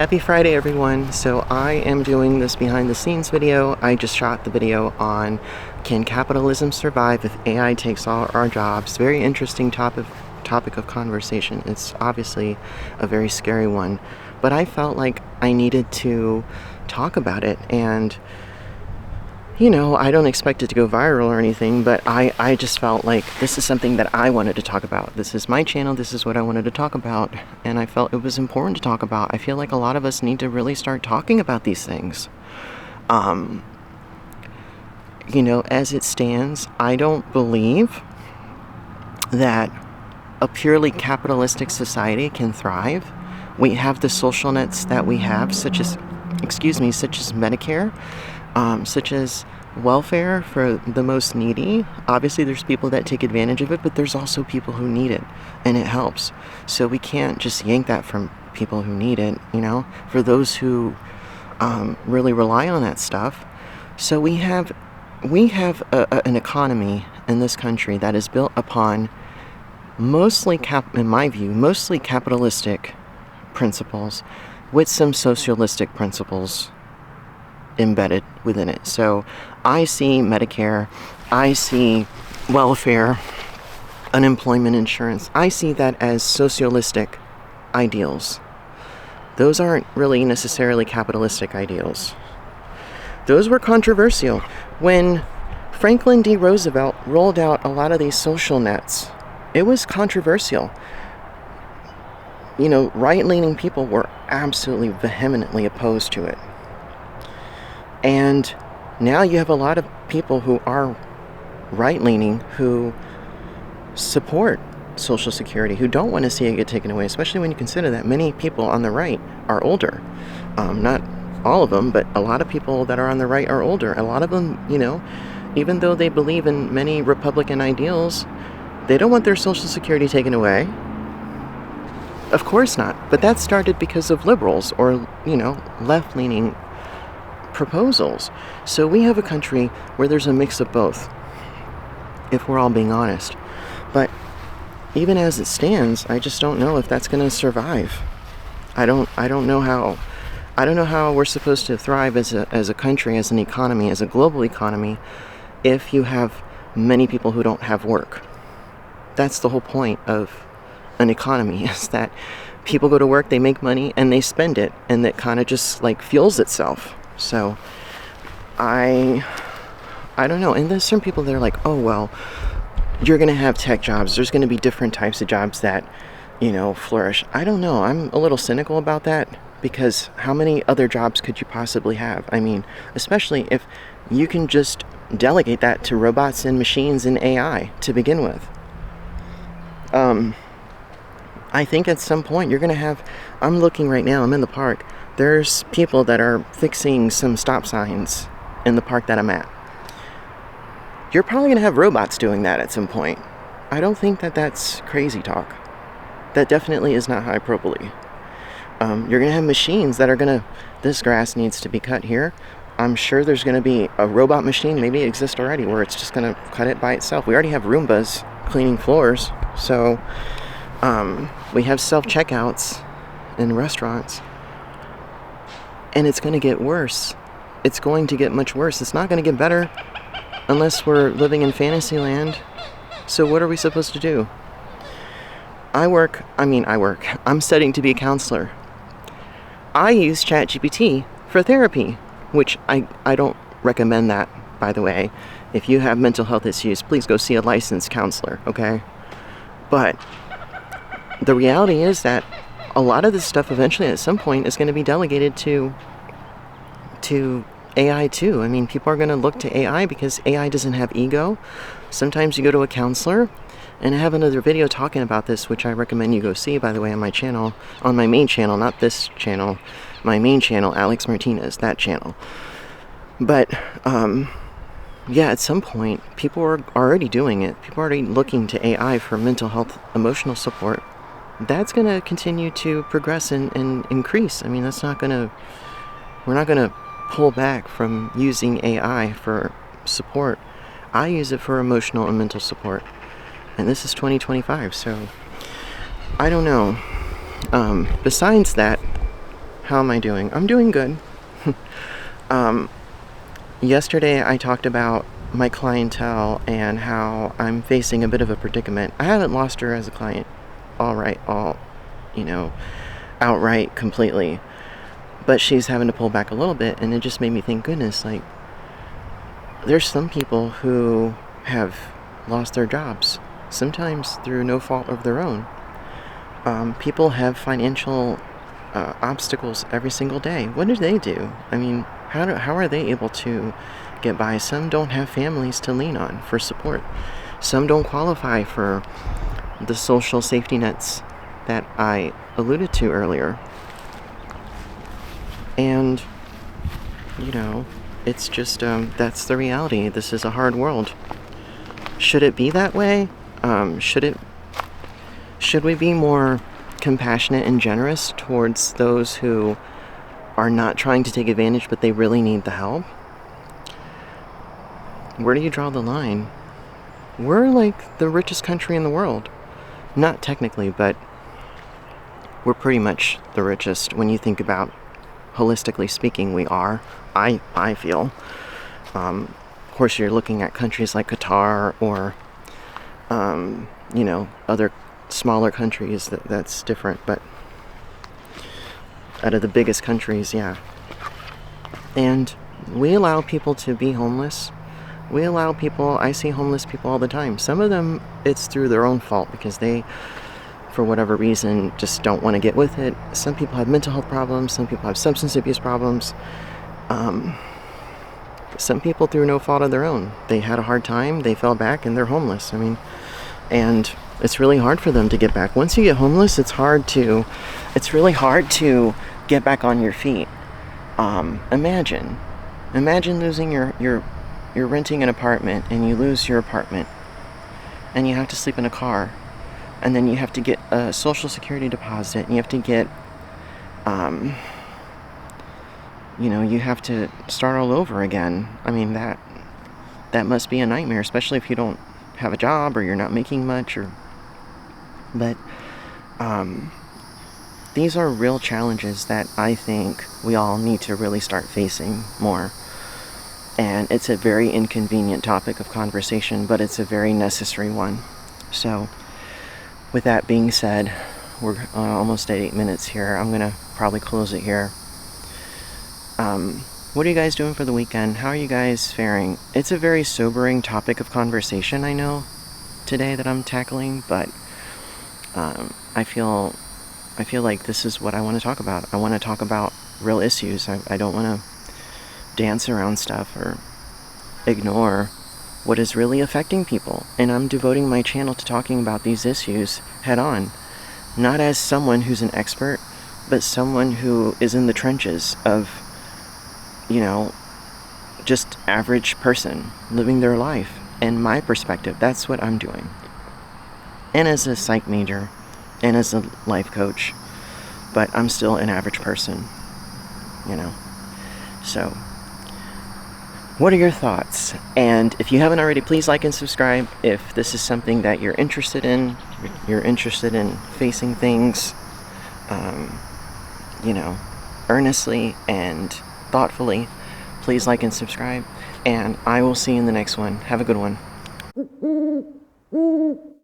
Happy Friday, everyone. So I am doing this behind the scenes video. I just shot the video on can capitalism survive if AI takes all our jobs. Very interesting topic of conversation. It's obviously a very scary one, but I felt like I needed to talk about it. And I don't expect it to go viral or anything, but I just felt like this is something that I wanted to talk about. This is my channel, this is what I wanted to talk about, and I felt it was important to talk about. I feel like a lot of us need to really start talking about these things. As it stands, I don't believe that a purely capitalistic society can thrive. We have the social nets that we have, such as Medicare, such as welfare for the most needy. Obviously there's people that take advantage of it, but there's also people who need it, and it helps. So we can't just yank that from people who need it, for those who really rely on that stuff. So we have an economy in this country that is built upon in my view, mostly capitalistic principles with some socialistic principles embedded within it. So I see Medicare, I see welfare, unemployment insurance, I see that as socialistic ideals. Those aren't really necessarily capitalistic ideals. Those were controversial. When Franklin D. Roosevelt rolled out a lot of these social nets, it was controversial. Right-leaning people were absolutely vehemently opposed to it. And now you have a lot of people who are right-leaning who support Social Security, who don't want to see it get taken away, especially when you consider that many people on the right are older. Not all of them, but a lot of people that are on the right are older. A lot of them, even though they believe in many Republican ideals, they don't want their Social Security taken away. Of course not. But that started because of liberals or, left-leaning proposals. So we have a country where there's a mix of both, if we're all being honest. But even as it stands, I just don't know if that's going to survive. I don't know how we're supposed to thrive as a country, as an economy, as a global economy, if you have many people who don't have work. That's the whole point of an economy, is that people go to work, they make money, and they spend it, and that kind of just fuels itself. So I don't know. And there's some people that are like, oh, well, you're going to have tech jobs. There's going to be different types of jobs that, flourish. I don't know. I'm a little cynical about that, because how many other jobs could you possibly have? I mean, especially if you can just delegate that to robots and machines and AI to begin with. I think at some point you're going to have, I'm looking right now, I'm in the park. There's people that are fixing some stop signs in the park that I'm at. You're probably going to have robots doing that at some point. I don't think that that's crazy talk. That definitely is not hyperbole. You're going to have machines that are going to, this grass needs to be cut here. I'm sure there's going to be a robot machine, maybe it exists already, where it's just going to cut it by itself. We already have Roombas cleaning floors. So we have self-checkouts in restaurants. And it's going to get worse. It's going to get much worse. It's not going to get better unless we're living in fantasy land. So what are we supposed to do? I'm studying to be a counselor. I use ChatGPT for therapy, which I don't recommend that, by the way. If you have mental health issues, please go see a licensed counselor, okay? But the reality is that a lot of this stuff eventually at some point is going to be delegated to AI too. I mean, people are going to look to AI because AI doesn't have ego. Sometimes you go to a counselor, and I have another video talking about this, which I recommend you go see, by the way, on my channel, on my main channel, not this channel, my main channel, Alex Martinez, that channel. But, at some point, people are already doing it. People are already looking to AI for mental health, emotional support. That's going to continue to progress and increase. I mean, we're not going to pull back from using AI for support. I use it for emotional and mental support. And this is 2025, so I don't know. Besides that, How am I doing? I'm doing good. Yesterday I talked about my clientele and how I'm facing a bit of a predicament. I haven't lost her as a client, you know, outright, completely. But she's having to pull back a little bit, and it just made me think, goodness, like, there's some people who have lost their jobs, sometimes through no fault of their own. People have financial obstacles every single day. What do they do? I mean, how are they able to get by? Some don't have families to lean on for support. Some don't qualify for the social safety nets that I alluded to earlier. And, it's just, that's the reality. This is a hard world. Should it be that way? Should we be more compassionate and generous towards those who are not trying to take advantage, but they really need the help? Where do you draw the line? We're like the richest country in the world. Not technically, but we're pretty much the richest when you think about, holistically speaking, we are. I feel. Of course, you're looking at countries like Qatar or, other smaller countries, that's different, but out of the biggest countries, yeah. And we allow people to be homeless. I see homeless people all the time. Some of them, it's through their own fault because they, for whatever reason, just don't want to get with it. Some people have mental health problems. Some people have substance abuse problems. Some people through no fault of their own. They had a hard time, they fell back, and they're homeless. I mean, and it's really hard for them to get back. Once you get homeless, it's really hard to get back on your feet. Imagine losing you're renting an apartment and you lose your apartment and you have to sleep in a car, and then you have to get a social security deposit, and you have to get, you have to start all over again. I mean, that must be a nightmare, especially if you don't have a job or you're not making much, but these are real challenges that I think we all need to really start facing more. And it's a very inconvenient topic of conversation, but it's a very necessary one. So, with that being said, we're almost at 8 minutes here. I'm going to probably close it here. What are you guys doing for the weekend? How are you guys faring? It's a very sobering topic of conversation, I know, today that I'm tackling, but I feel like this is what I want to talk about. I want to talk about real issues. I don't want to dance around stuff or ignore what is really affecting people. And I'm devoting my channel to talking about these issues head on. Not as someone who's an expert, but someone who is in the trenches of, just average person living their life. And my perspective, that's what I'm doing. And as a psych major, and as a life coach, but I'm still an average person, So, what are your thoughts? And if you haven't already, please like and subscribe. If this is something that you're interested in facing things, earnestly and thoughtfully, please like and subscribe. And I will see you in the next one. Have a good one.